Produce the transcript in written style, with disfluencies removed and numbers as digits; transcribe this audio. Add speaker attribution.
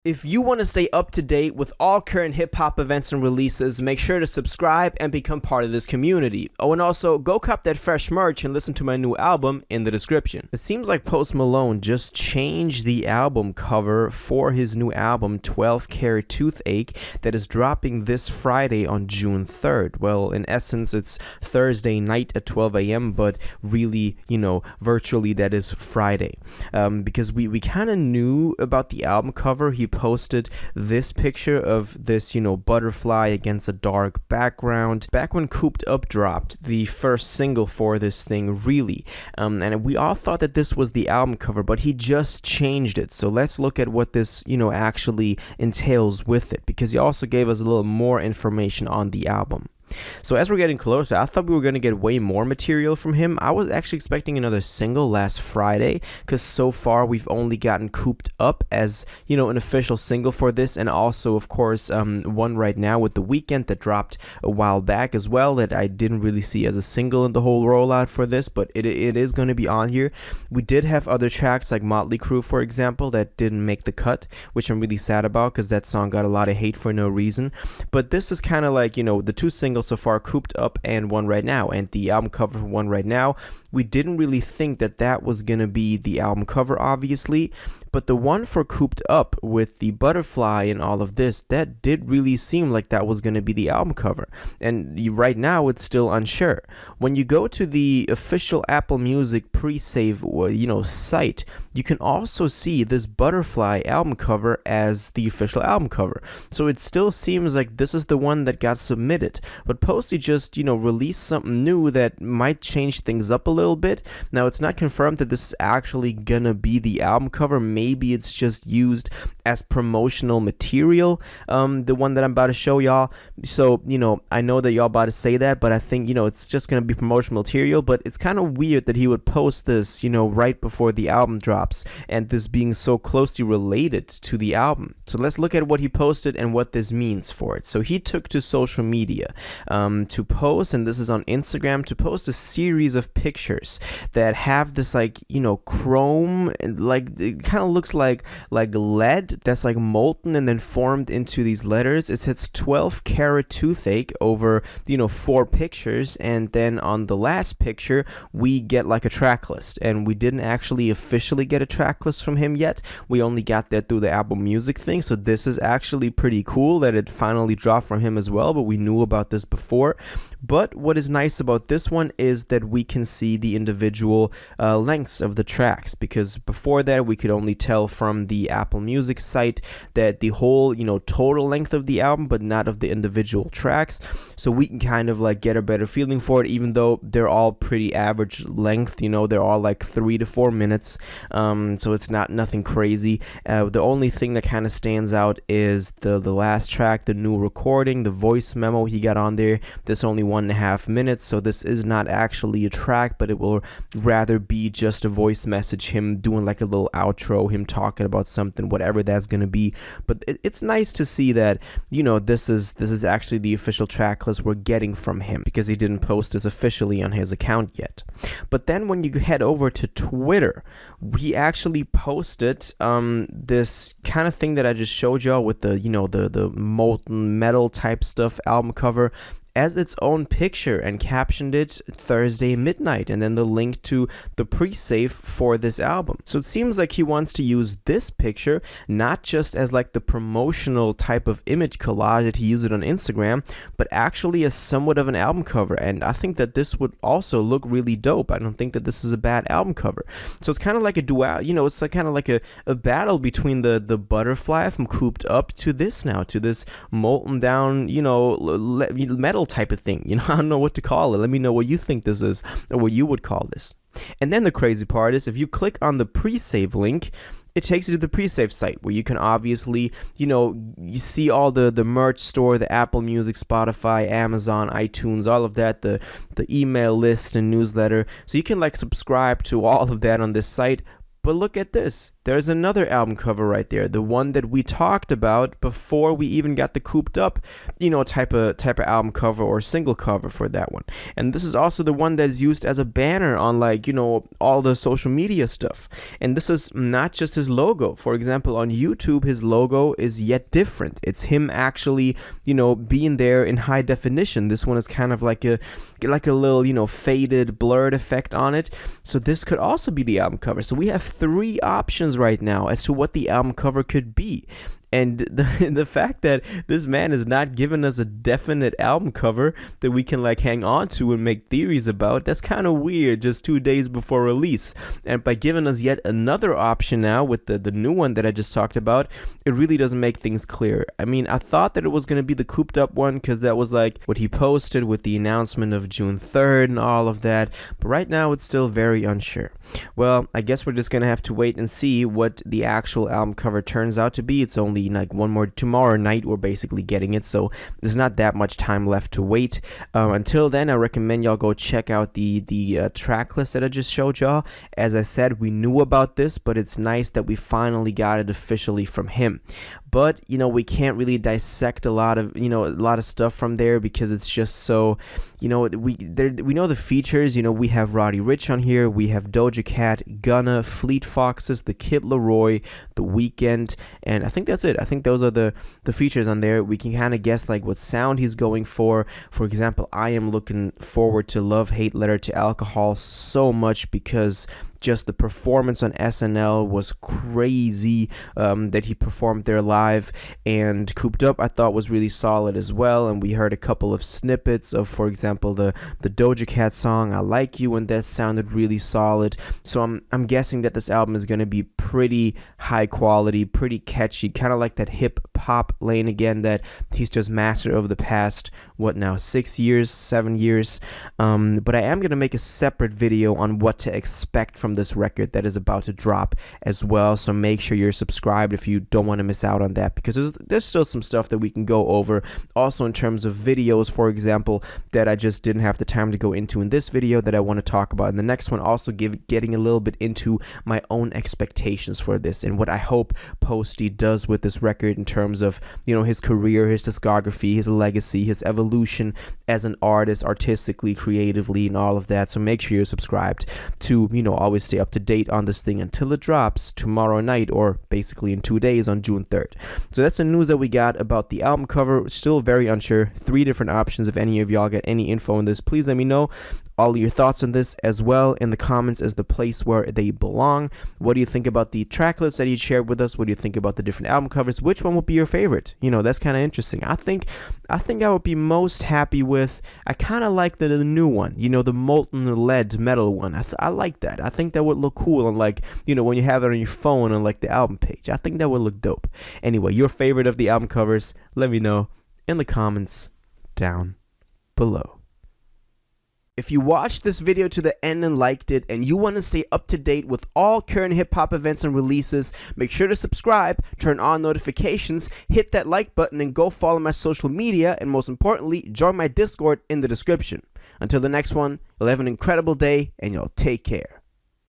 Speaker 1: If you want to stay up to date with all current hip-hop events and releases, make sure to subscribe and become part of this community. Oh, and also, go cop that fresh merch and listen to my new album in the description. It seems like Post Malone just changed the album cover for his new album, 12 Carat Toothache, that is dropping this Friday on June 3rd. Well, in essence, it's Thursday night at 12 a.m., but really, virtually that is Friday. Because we kind of knew about the album cover. He posted this picture of this, butterfly against a dark background back when Cooped Up dropped, the first single for this thing, really. And we all thought that this was the album cover, but he just changed it. So let's look at what this, actually entails with it, because he also gave us a little more information on the album. So as we're getting closer, I thought we were going to get way more material from him. I was actually expecting another single last Friday, because so far we've only gotten Cooped Up as, an official single for this, and also, of course, one right now with The Weeknd that dropped a while back as well that I didn't really see as a single in the whole rollout for this, but it is going to be on here. We did have other tracks like Motley Crue, for example, that didn't make the cut, which I'm really sad about because that song got a lot of hate for no reason. But this is kind of like, the two singles so far, Cooped Up and One Right Now, and the album cover for One Right Now, we didn't really think that was gonna be the album cover, obviously, but the one for Cooped Up with the butterfly and all of this, that did really seem like that was gonna be the album cover, and right now it's still unsure. When you go to the official Apple Music pre-save site, you can also see this butterfly album cover as the official album cover, so it still seems like this is the one that got submitted. But Posty just, released something new that might change things up a little bit. Now, it's not confirmed that this is actually gonna be the album cover. Maybe it's just used as promotional material, the one that I'm about to show y'all. So, I know that y'all about to say that, but I think, it's just gonna be promotional material. But it's kind of weird that he would post this, right before the album drops, and this being so closely related to the album. So let's look at what he posted and what this means for it. So he took to social media to post, and this is on Instagram, to post a series of pictures that have this chrome, like it kind of looks like lead that's like molten and then formed into these letters. It says 12 Carat Toothache over 4 pictures, and then on the last picture we get like a track list, and we didn't actually officially get a track list from him yet. We only got that through the Apple Music thing, so this is actually pretty cool that it finally dropped from him as well, but we knew about this before. But what is nice about this one is that we can see the individual lengths of the tracks, because before that we could only tell from the Apple Music site that the whole total length of the album, but not of the individual tracks. So we can kind of like get a better feeling for it, even though they're all pretty average length. They're all like 3 to 4 minutes, so it's nothing crazy. The only thing that kind of stands out is the last track, the new recording, the voice memo he got on there. That's only 1.5 minutes, so this is not actually a track, but it will rather be just a voice message, him doing like a little outro, him talking about something, whatever that's gonna be. But it's nice to see that this is actually the official track list we're getting from him, because he didn't post this officially on his account yet. But then when you head over to Twitter, he actually posted this kind of thing that I just showed y'all with the molten metal type stuff album cover as its own picture, and captioned it Thursday midnight, and then the link to the pre-save for this album. So it seems like he wants to use this picture not just as like the promotional type of image collage that he used it on Instagram, but actually as somewhat of an album cover, and I think that this would also look really dope. I don't think that this is a bad album cover. So it's kind of like a dual, it's like kind of like a battle between the butterfly from Cooped Up to this now, to this molten down, metal type of thing. I don't know what to call it. Let me know what you think this is, or what you would call this. And then the crazy part is, if you click on the pre-save link, it takes you to the pre-save site, where you can obviously, you see all the merch store, the Apple Music, Spotify, Amazon, iTunes, all of that, the email list and newsletter. So you can like subscribe to all of that on this site. But look at this. There's another album cover right there. The one that we talked about before we even got the cooped up, type of album cover or single cover for that one. And this is also the one that's used as a banner on all the social media stuff. And this is not just his logo. For example, on YouTube, his logo is yet different. It's him actually, being there in high definition. This one is kind of like a little, faded, blurred effect on it. So this could also be the album cover. So we have 3 options right now as to what the album cover could be. And the fact that this man has not given us a definite album cover that we can hang on to and make theories about, that's kind of weird just 2 days before release. And by giving us yet another option now with the new one that I just talked about, it really doesn't make things clear. I mean, I thought that it was going to be the cooped up one because that was what he posted with the announcement of June 3rd and all of that. But right now it's still very unsure. Well, I guess we're just going to have to wait and see what the actual album cover turns out to be. It's only one more tomorrow night we're basically getting it, so there's not that much time left to wait. Until then, I recommend y'all go check out the track list that I just showed y'all. As I said, we knew about this, but it's nice that we finally got it officially from him. But we can't really dissect a lot of stuff from there because it's just so, we know the features. We have Roddy Ricch on here, we have Doja Cat, Gunna, Fleet Foxes, The Kid Laroi, The Weeknd, and I think that's it. I think those are the features on there. We can kind of guess what sound he's going for. For example, I am looking forward to Love Hate Letter to Alcohol so much because just the performance on SNL was crazy, that he performed there live. And Cooped Up I thought was really solid as well, and we heard a couple of snippets of, for example, the Doja Cat song I Like You, and that sounded really solid. So I'm guessing that this album is going to be pretty high quality, pretty catchy, kind of like that hip hop lane again that he's just mastered over the past 7 years. But I am going to make a separate video on what to expect from this record that is about to drop as well, so make sure you're subscribed if you don't want to miss out on that, because there's still some stuff that we can go over also in terms of videos, for example, that I just didn't have the time to go into in this video that I want to talk about in the next one. Also getting a little bit into my own expectations for this and what I hope Posty does with this record in terms of his career, his discography, his legacy, his evolution as an artist, artistically, creatively, and all of that. So make sure you're subscribed to always stay up to date on this thing until it drops tomorrow night, or basically in 2 days on June 3rd. So that's the news that we got about the album cover. Still very unsure. 3 different options. If any of y'all get any info on this, please let me know. All of your thoughts on this as well in the comments is the place where they belong. What do you think about the track list that you shared with us? What do you think about the different album covers? Which one would be your favorite? That's kind of interesting. I think I would be most happy with, I kind of like the new one, the molten lead metal one. I like that. I think that would look cool on when you have it on your phone on the album page. I think that would look dope. Anyway, your favorite of the album covers, let me know in the comments down below. If you watched this video to the end and liked it, and you want to stay up to date with all current hip-hop events and releases, make sure to subscribe, turn on notifications, hit that like button, and go follow my social media, and most importantly, join my Discord in the description. Until the next one, you'll have an incredible day, and you'll take care.